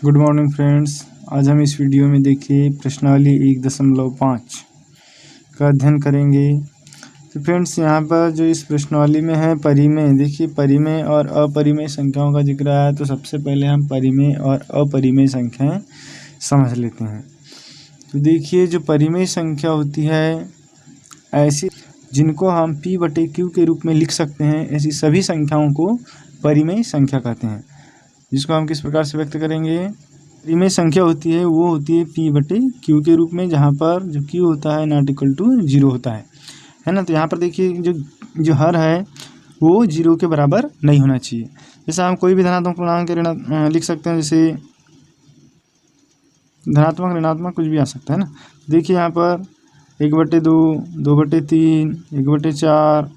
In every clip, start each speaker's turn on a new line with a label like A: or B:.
A: Good morning friends. आज हम इस वीडियो में देखिए प्रश्नावली 1.5 का अध्ययन करेंगे। तो फ्रेंड्स यहाँ पर जो इस प्रश्नावली में है परिमेय, देखिए परिमेय और अपरिमेय संख्याओं का जिक्र आया। तो सबसे पहले हम परिमेय और अपरिमेय संख्याएं समझ लेते हैं। तो देखिए जो परिमेय संख्या होती है ऐसी जिनको हम p/q के रूप में लिख सकते हैं, ऐसी सभी संख्याओं को परिमेय संख्या कहते हैं। जिसको हम किस प्रकार से व्यक्त करेंगे, परिमेय संख्या होती है वो होती है p/q के रूप में, जहाँ पर जो q होता है नॉट इक्वल टू 0 होता है ना। तो यहाँ पर देखिए जो हर है वो 0 के बराबर नहीं होना चाहिए। जैसे हम कोई भी धनात्मक पूर्णांक लिख सकते हैं, जैसे धनात्मक ऋणात्मक कुछ भी आ सकता है ना। देखिए यहाँ पर 1/2, 2/3, 1/4,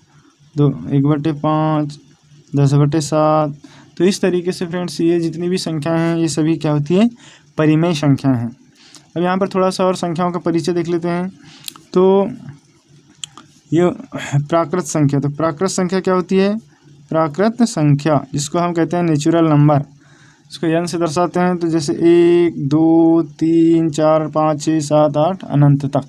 A: 1/5, 10/7। तो इस तरीके से फ्रेंड्स ये जितनी भी संख्याएं हैं ये सभी क्या होती है, परिमेय संख्याएं हैं। अब यहाँ पर थोड़ा सा और संख्याओं का परिचय देख लेते हैं। तो ये प्राकृत संख्या, तो प्राकृत संख्या क्या होती है, प्राकृत संख्या जिसको हम कहते हैं नेचुरल नंबर, इसको n से दर्शाते हैं। तो जैसे 1, 2, 3, 4, 5, 6, 7, 8 अनंत तक,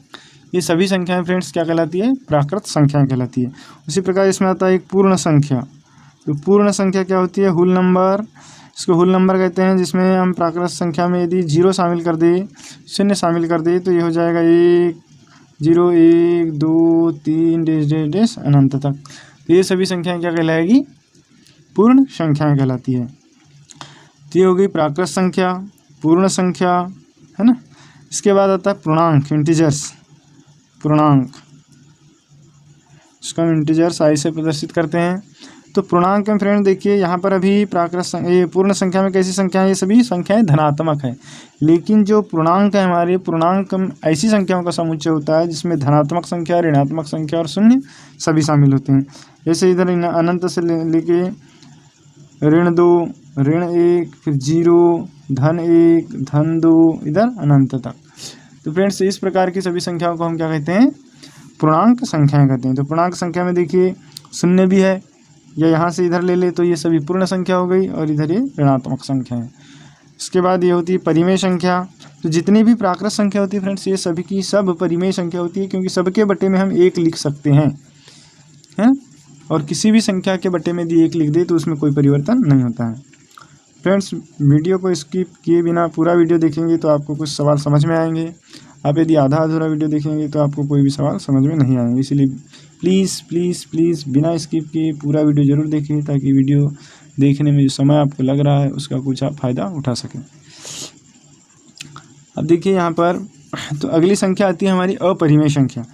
A: ये सभी संख्याएं फ्रेंड्स क्या कहलाती है, प्राकृत संख्याएं कहलाती है। उसी प्रकार इसमें आता है एक पूर्ण संख्या। तो पूर्ण संख्या क्या होती है, होल नंबर, इसको होल नंबर कहते हैं। जिसमें हम प्राकृत संख्या में यदि 0 शामिल कर दे, शून्य शामिल कर दे, तो ये हो जाएगा 1, 0, 1, 2, 3 डैश अनंत तक। तो ये सभी संख्याएं क्या कहलाएगी, पूर्ण संख्याएं कहलाती है। तो ये हो गई प्राकृत संख्या, पूर्ण संख्या, है ना। इसके बाद आता है पूर्णांक, इंटीजर्स, पूर्णांक, इसको हम इंटीजर्स आई से प्रदर्शित करते हैं। तो पूर्णांक में फ्रेंड देखिए यहाँ पर अभी ये पूर्ण संख्या में कैसी संख्या है, ये सभी संख्याएं धनात्मक है। लेकिन जो पूर्णांक है हमारे, पूर्णांक ऐसी संख्याओं का समुच्चय होता है जिसमें धनात्मक संख्या, ऋणात्मक संख्या और शून्य सभी शामिल होते हैं। जैसे इधर अनंत से लेके ऋण 2, ऋण 1, फिर 0, धन 1, धन 2, इधर अनंत तक। तो फ्रेंड्स इस प्रकार की सभी संख्याओं को हम क्या कहते हैं, पूर्णांक संख्याएं कहते हैं। तो पूर्णांक संख्या में देखिए शून्य भी है, या यहाँ से इधर ले ले तो ये सभी पूर्ण संख्या हो गई, और इधर ये ऋणात्मक संख्या है। इसके बाद ये होती है परिमेय संख्या। तो जितनी भी प्राकृत संख्या होती है फ्रेंड्स, ये सभी की सब परिमेय संख्या होती है, क्योंकि सबके बटे में हम 1 लिख सकते हैं, और किसी भी संख्या के बटे में यदि 1 लिख दे तो उसमें कोई परिवर्तन नहीं होता है। फ्रेंड्स वीडियो को स्किप किए बिना पूरा वीडियो देखेंगे तो आपको कुछ सवाल समझ में आएंगे। आप यदि आधा अधूरा वीडियो देखेंगे तो आपको कोई भी सवाल समझ में नहीं आएंगे। इसलिए प्लीज़ प्लीज़ प्लीज़ बिना स्किप किए पूरा वीडियो ज़रूर देखें, ताकि वीडियो देखने में जो समय आपको लग रहा है उसका कुछ आप फ़ायदा उठा सकें। अब देखिए यहाँ पर तो अगली संख्या आती है हमारी अपरिमेय संख्या।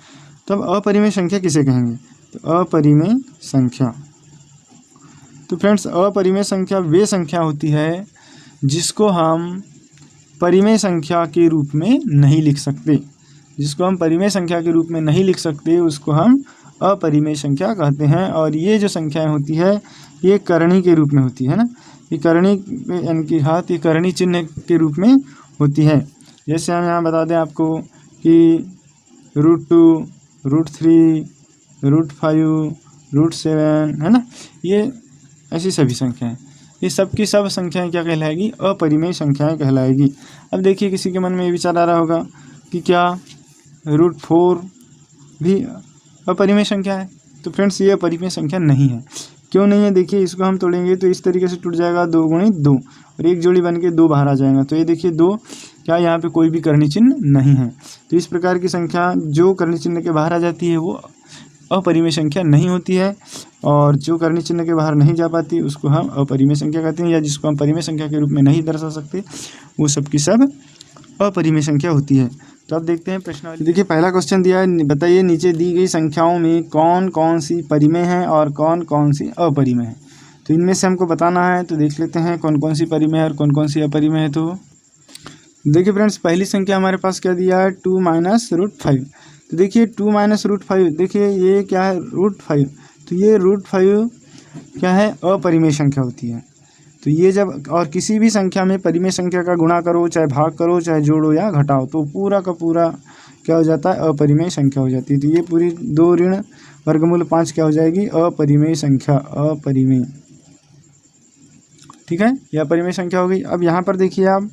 A: तो अब अपरिमेय संख्या किसे कहेंगे, तो अपरिमेय संख्या, तो फ्रेंड्स अपरिमेय संख्या वे संख्या होती है जिसको हम परिमेय संख्या के रूप में नहीं लिख सकते। जिसको हम परिमेय संख्या के रूप में नहीं लिख सकते उसको हम अपरिमेय संख्या कहते हैं। और ये जो संख्याएं होती है ये करणी के रूप में होती है ना, ये करणी इनकी हाथ ये करणी चिन्ह के रूप में होती है। जैसे हम यहाँ बता दें आपको कि √2, √3, √5, √7, है ना, ये ऐसी सभी संख्याएं, ये सब की सब संख्याएं क्या कहलाएगी, अपरिमेय संख्याएं कहलाएगी। अब देखिए किसी के मन में ये विचार आ रहा होगा कि क्या √4 भी अपरिमेय संख्या है। तो फ्रेंड्स ये अपरिमेय संख्या नहीं है। क्यों नहीं है, देखिए इसको हम तोड़ेंगे तो इस तरीके से टूट जाएगा, 2 × 2, और एक जोड़ी बन के 2 बाहर आ जाएगा। तो ये देखिए 2 क्या, यहाँ पे कोई भी करणी चिन्ह नहीं है। तो इस प्रकार की संख्या जो करणी चिन्ह के बाहर आ जाती है वो अपरिमेय संख्या नहीं होती है, और जो करणी चिन्ह के बाहर नहीं जा पाती उसको हम अपरिमेय संख्या कहते हैं, या जिसको हम परिमेय संख्या के रूप में नहीं दर्शा सकते वो सब की सब अपरिमेय संख्या होती है। तो अब देखते हैं प्रश्न। देखिए पहला क्वेश्चन दिया है, बताइए नीचे दी गई संख्याओं में कौन कौन सी परिमेय है और कौन कौन सी अपरिमेय है। तो इनमें से हमको बताना है, तो देख लेते हैं कौन कौन सी परिमेय है और कौन कौन सी अपरिमेय है। तो देखिए फ्रेंड्स पहली संख्या हमारे पास क्या दिया है, 2 - √5। तो देखिए 2 - √5, देखिए ये क्या है, √5। तो ये √5 क्या है, अपरिमेय संख्या होती है। तो ये जब और किसी भी संख्या में परिमेय संख्या का गुणा करो, चाहे भाग करो, चाहे जोड़ो या घटाओ, तो पूरा का पूरा क्या हो जाता है, अपरिमेय संख्या हो जाती है। तो ये पूरी 2 ऋण वर्गमूल 5 क्या हो जाएगी, अपरिमेय संख्या, अपरिमेय। ठीक है, यह अपरिमेय संख्या हो गई। अब यहाँ पर देखिए आप,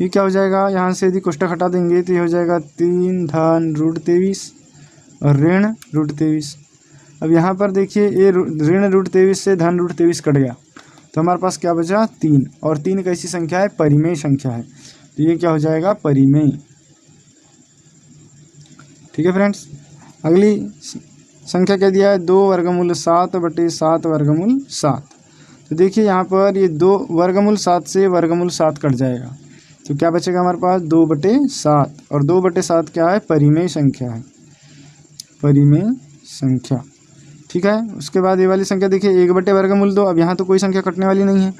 A: ये क्या हो जाएगा, यहाँ से यदि कोष्टक हटा देंगे तो ये हो जाएगा 3 धन √23 और ऋण √23। अब यहाँ पर देखिए ये ऋण √23 से धन √23 कट गया, तो हमारे पास क्या बचा 3, और 3 कैसी संख्या है, परिमेय संख्या है, तो ये क्या हो जाएगा, परिमेय। ठीक है फ्रेंड्स, अगली संख्या क्या दिया है, 2 वर्गमूल 7 बटे 7 वर्गमूल 7। तो देखिए यहाँ पर ये 2 वर्गमूल 7 से वर्गमूल 7 कट जाएगा, तो क्या बचेगा हमारे पास 2 बटे 7, और 2 बटे 7 क्या है, परिमेय संख्या है, परिमेय संख्या। ठीक है, उसके बाद ये वाली संख्या देखिए 1 बटे वर्गमूल 2। अब यहाँ तो कोई संख्या कटने वाली नहीं है,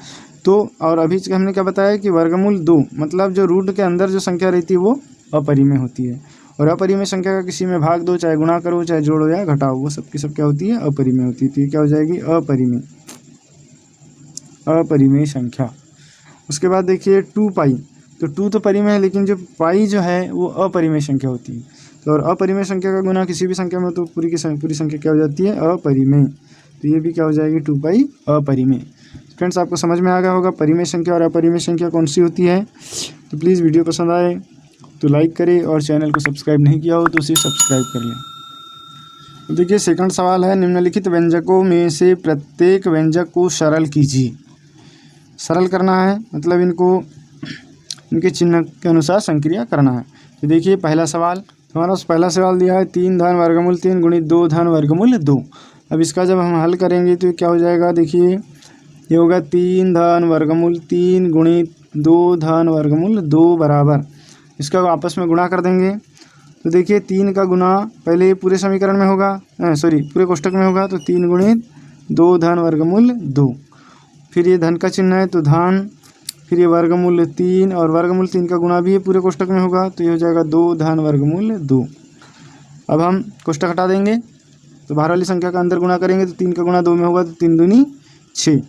A: तो और अभी हमने क्या बताया कि वर्गमूल 2 मतलब जो रूट के अंदर जो संख्या रहती है वो अपरिमेय होती है, और अपरिमेय संख्या का किसी में भाग दो, चाहे गुणा करो, चाहे जोड़ो या घटाओ, वो सब की सब क्या होती है, अपरिमेय होती है। तो ये क्या हो जाएगी, अपरिमेय, अपरिमेय संख्या। उसके बाद देखिए 2 पाई, तो 2 तो परिमेय है, लेकिन जो पाई जो है वो अपरिमेय संख्या होती है। तो और अपरिमेय संख्या का गुना किसी भी संख्या में तो पूरी की पूरी संख्या क्या हो जाती है, अपरिमेय। तो ये भी क्या हो जाएगी, 2 पाई अपरिमेय। फ्रेंड्स, आपको समझ में आ गया होगा परिमेय संख्या और अपरिमेय संख्या कौन सी होती है। तो प्लीज़ वीडियो पसंद आए तो लाइक करें, और चैनल को सब्सक्राइब नहीं किया हो तो उसे सब्सक्राइब कर लें। तो देखिए सेकंड सवाल है, निम्नलिखित व्यंजकों में से प्रत्येक व्यंजक को सरल कीजिए। सरल करना है मतलब इनको इनके चिन्ह के अनुसार संक्रिया करना है। तो देखिए पहला सवाल, हमारा पहला सवाल दिया है 3 धन वर्गमूल 3 गुणित 2 धन वर्गमूल 2। अब इसका जब हम हल करेंगे तो क्या हो जाएगा, देखिए ये होगा 3 धन वर्गमूल 3 गुणित 2 धन वर्गमूल 2 बराबर, इसका आपस में गुणा कर देंगे। तो देखिए 3 का गुना पहले पूरे समीकरण में होगा, पूरे कोष्टक में होगा, तो 3 गुणित 2 धन वर्गमूल 2, फिर ये धन का चिन्ह है तो धन, फिर ये वर्गमूल 3, और वर्गमूल 3 का गुणा भी ये पूरे कोष्टक में होगा, तो ये हो जाएगा 2 धन वर्गमूल 2। अब हम कोष्टक हटा देंगे तो बाहर वाली संख्या का अंदर गुणा करेंगे, तो 3 का गुणा 2 में होगा, तो 3 दूनी 6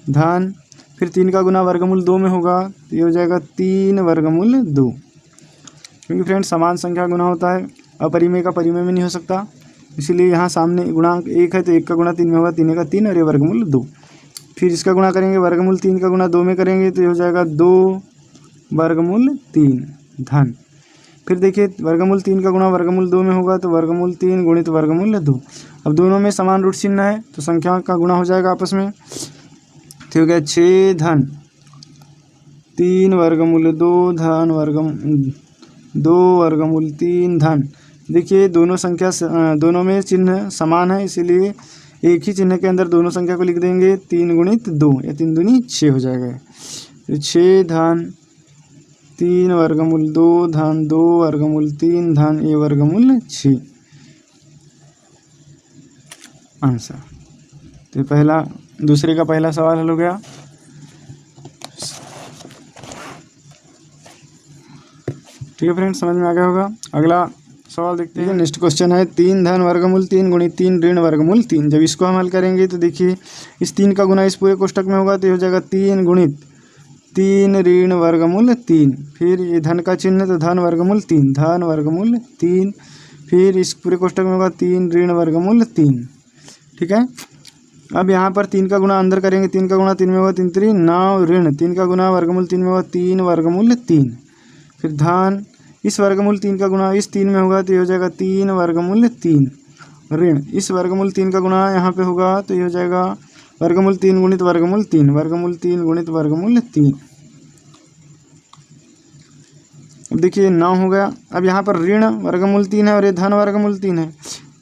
A: धन, फिर 3 का गुना वर्गमूल 2 में होगा, तो ये हो जाएगा 3 वर्गमूल 2। क्योंकि फ्रेंड्स समान संख्या गुना होता है, अपरिमेय का परिमेय में नहीं हो सकता, इसीलिए यहाँ सामने गुणांक 1 है तो 1 का गुणा 3 में होगा, 3 का 3, और ये वर्गमूल 2। फिर इसका गुणा करेंगे, वर्गमूल 3 का गुणा 2 में करेंगे, तो ये हो जाएगा 2 वर्गमूल 3 धन। फिर देखिए वर्गमूल 3 का गुणा वर्गमूल 2 में होगा, तो वर्गमूल 3 गुणित वर्गमूल 2। अब दोनों में समान रूट चिन्ह है तो संख्या का गुणा हो जाएगा आपस में, तो हो गया 6 धन 3 वर्गमूल 2 धन 2 वर्गमूल 3 धन। देखिए दोनों में चिन्ह समान है, इसीलिए एक ही चिन्ह के अंदर दोनों संख्या को लिख देंगे, 3 गुणित 2, या 3 दूनी 6 हो जाएगा। तो 6 धन 3 वर्गमूल 2 धन 2 वर्गमूल 3 धन ये वर्गमूल 6 आंसर। तो दूसरे का पहला सवाल हल हो गया। ठीक है फ्रेंड्स, समझ में आ गया होगा। अगला सवाल देखते हैं। नेक्स्ट क्वेश्चन है 3 धन वर्गमूल 3 गुणित 3 ऋण वर्गमूल 3। जब इसको हम हल करेंगे तो देखिए इस 3 का गुना इस पूरे कोष्टक में होगा, तो ये हो जाएगा 3 गुणित 3 ऋण वर्गमूल 3, फिर ये धन का चिन्ह तो धन वर्गमूल 3 धन वर्गमूल 3, फिर इस पूरे कोष्टक में होगा 3 ऋण वर्गमूल 3। ठीक है, अब यहाँ पर 3 का गुना अंदर करेंगे, 3 का गुना 3 में होगा 3 3 9 ऋण 3 का गुना वर्गमूल 3 में होगा 3 वर्गमूल 3, फिर धन इस वर्गमूल 3 का गुना इस 3 में होगा, तो ये हो जाएगा 3 वर्गमूल 3 ऋण इस वर्गमूल 3 का गुना यहाँ पे होगा, तो ये हो जाएगा वर्गमूल 3 गुणित वर्गमूल 3 वर्गमूल 3 गुणित वर्गमूल 3। अब देखिए 9 हो गया। अब यहाँ पर ऋण वर्गमूल 3 है और ये धन वर्गमूल 3 है,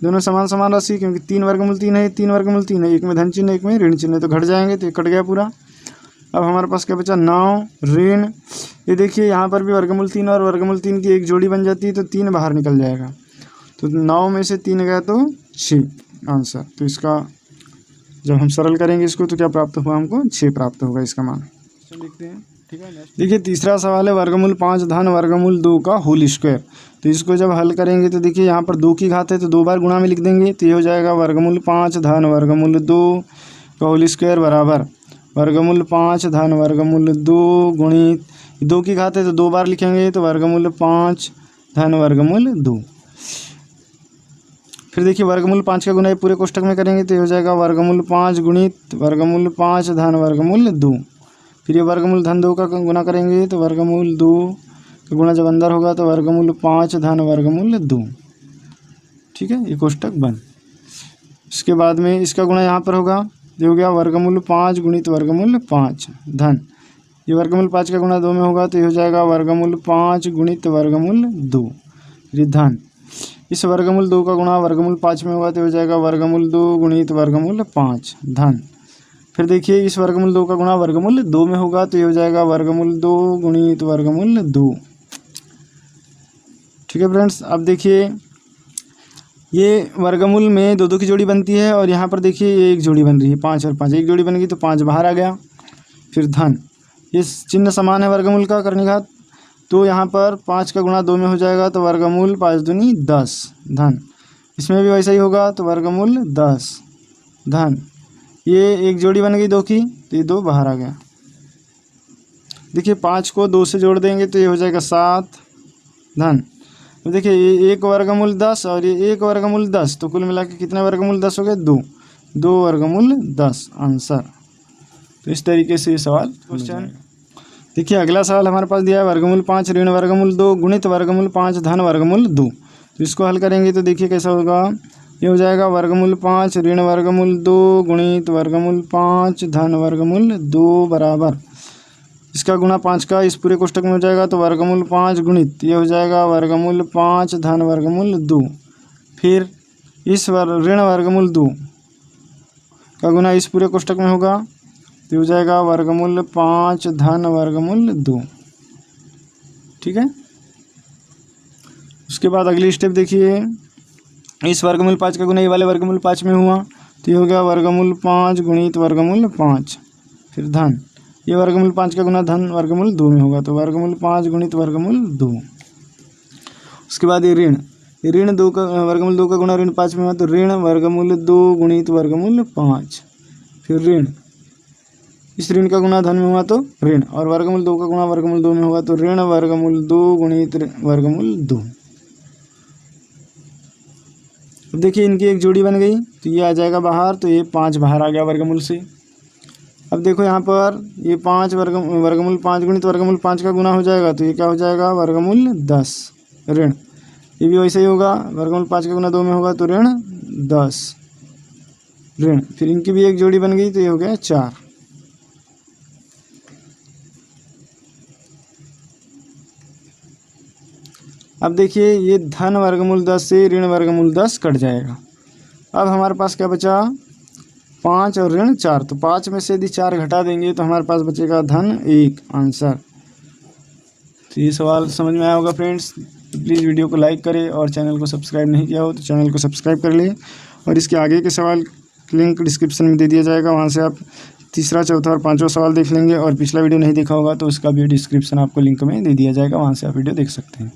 A: दोनों समान राशि, क्योंकि 3 वर्गमूल 3 है 3 वर्गमूल 3 है, एक में धन चिन्ह एक में ऋण चिन्ह, तो घट जाएंगे, तो ये कट गया पूरा। अब हमारे पास क्या बचा 9 ऋण, ये देखिए यहाँ पर भी वर्गमूल 3 और वर्गमूल 3 की एक जोड़ी बन जाती है, तो 3 बाहर निकल जाएगा, तो 9 में से 3 गया तो 6 आंसर। तो इसका जब हम सरल करेंगे इसको तो क्या प्राप्त हुआ, हमको 6 प्राप्त होगा इसका मान। देखते हैं। ठीक है, देखिए तीसरा सवाल है वर्गमूल 5 धन वर्गमूल 2 का होल स्क्वायर। तो इसको जब हल करेंगे तो देखिए यहाँ पर 2 की घात है तो 2 बार गुणा में लिख देंगे, तो ये हो जाएगा वर्गमूल 5 धन वर्गमूल 2 का होल स्क्वायर बराबर वर्गमूल 5 धन वर्गमूल 2 गुणित 2 की घात है तो 2 बार लिखेंगे, तो वर्गमूल 5 धन वर्गमूल 2। फिर देखिए वर्गमूल 5 का गुना ये पूरे कोष्टक में करेंगे तो ये हो जाएगा वर्गमूल 5 गुणित वर्गमूल 5 धन वर्गमूल 2। फिर ये वर्गमूल धन 2 का गुना करेंगे तो वर्गमूल 2 का गुना जब अंदर होगा तो वर्गमूल 5 धन वर्गमूल 2। ठीक है, ये कोष्टक बंद। इसके बाद में इसका गुना यहाँ पर होगा, ये हो गया वर्गमूल 5 गुणित वर्गमूल 5 धन, ये वर्गमूल 5 का गुना 2 में होगा तो ये हो जाएगा वर्गमूल 5 गुणित वर्गमूल 2 फिर धन, इस वर्गमूल 2 का गुणा वर्गमूल 5 में होगा तो हो जाएगा वर्गमूल 2 गुणित वर्गमूल 5 धन। फिर देखिए इस वर्गमूल 2 का गुणा वर्गमूल 2 में होगा तो ये हो जाएगा वर्गमूल 2 गुणित वर्गमूल 2। ठीक है फ्रेंड्स, अब देखिए ये वर्गमूल में 2 की जोड़ी बनती है और यहाँ पर देखिए ये एक जोड़ी बन रही है 5 और 5, एक जोड़ी बन गई तो 5 बाहर आ गया। फिर धन, ये चिन्ह समान है वर्गमूल का कर्णिघात, तो यहाँ पर 5 का गुणा 2 में हो जाएगा तो वर्गमूल 5 दूनी 10 धन, इसमें भी वैसा ही होगा तो वर्गमूल 10 धन, ये एक जोड़ी बन गई 2 की तो ये 2 बाहर आ गया। देखिए 5 को 2 से जोड़ देंगे तो ये हो जाएगा 7 धन, तो देखिए ये एक वर्गमूल 10 और ये एक वर्गमूल 10, तो कुल मिला के कितने वर्गमूल 10 हो गए, 2 वर्गमूल 10 आंसर। तो इस तरीके से ये सवाल क्वेश्चन। देखिए अगला सवाल हमारे पास दिया है वर्गमूल 5 ऋण वर्गमूल 2 गुणित वर्गमूल 5 धन वर्गमूल 2। तो इसको हल करेंगे तो देखिए कैसा होगा, ये हो जाएगा वर्गमूल 5 ऋण वर्गमूल 2 गुणित वर्गमूल 5 धन वर्गमूल 2 बराबर, इसका गुणा 5 का इस पूरे कोष्टक में हो जाएगा तो वर्गमूल 5 गुणित ये हो जाएगा वर्गमूल 5 धन वर्गमूल 2। फिर इस ऋण वर्गमूल 2 का गुना इस पूरे कोष्टक में होगा तो हो जाएगा वर्गमूल 5 धन वर्गमूल 2। ठीक है, उसके बाद अगली स्टेप देखिए, इस वर्गमूल 5 का गुना ये वाले वर्गमूल 5 में हुआ तो ये हो गया वर्गमूल 5 गुणित वर्गमूल 5 फिर धन, ये वर्गमूल 5 का गुना धन वर्गमूल 2 में होगा तो वर्गमूल 5 गुणित वर्गमूल 2। उसके बाद ये ऋण 2 का वर्गमूल 2 का गुना ऋण 5 में हुआ तो ऋण वर्गमूल 2 गुणित वर्गमूल 5 फिर ऋण, इस ऋण का गुना धन में हुआ तो ऋण, और वर्गमूल 2 का गुना वर्गमूल 2 में होगा तो ऋण वर्गमूल 2 गुणित वर्गमूल 2। अब देखिए इनकी एक जोड़ी बन गई तो ये आ जाएगा बाहर, तो ये 5 बाहर आ गया वर्गमूल से। अब देखो यहाँ पर ये 5 वर्गमूल 5 गुणित वर्गमूल 5 का गुना हो जाएगा तो ये क्या हो जाएगा वर्गमूल 10 ऋण, ये भी वैसे ही होगा, वर्गमूल 5 का गुना 2 में होगा तो ऋण 10 ऋण, फिर इनकी भी एक जोड़ी बन गई तो ये हो गया 4। अब देखिए ये धन वर्गमूल 10 से ऋण वर्गमूल 10 कट जाएगा। अब हमारे पास क्या बचा, 5 और ऋण 4, तो 5 में से यदि 4 घटा देंगे तो हमारे पास बचेगा धन 1 आंसर। तो ये सवाल समझ में आया होगा फ्रेंड्स, तो प्लीज़ वीडियो को लाइक करें और चैनल को सब्सक्राइब नहीं किया हो तो चैनल को सब्सक्राइब कर लें, और इसके आगे के सवाल लिंक डिस्क्रिप्शन में दे दिया जाएगा, वहाँ से आप तीसरा, चौथा और 5वां सवाल देख लेंगे, और पिछला वीडियो नहीं देखा होगा तो उसका भी डिस्क्रिप्शन आपको लिंक में दे दिया जाएगा, वहाँ से आप वीडियो देख सकते हैं।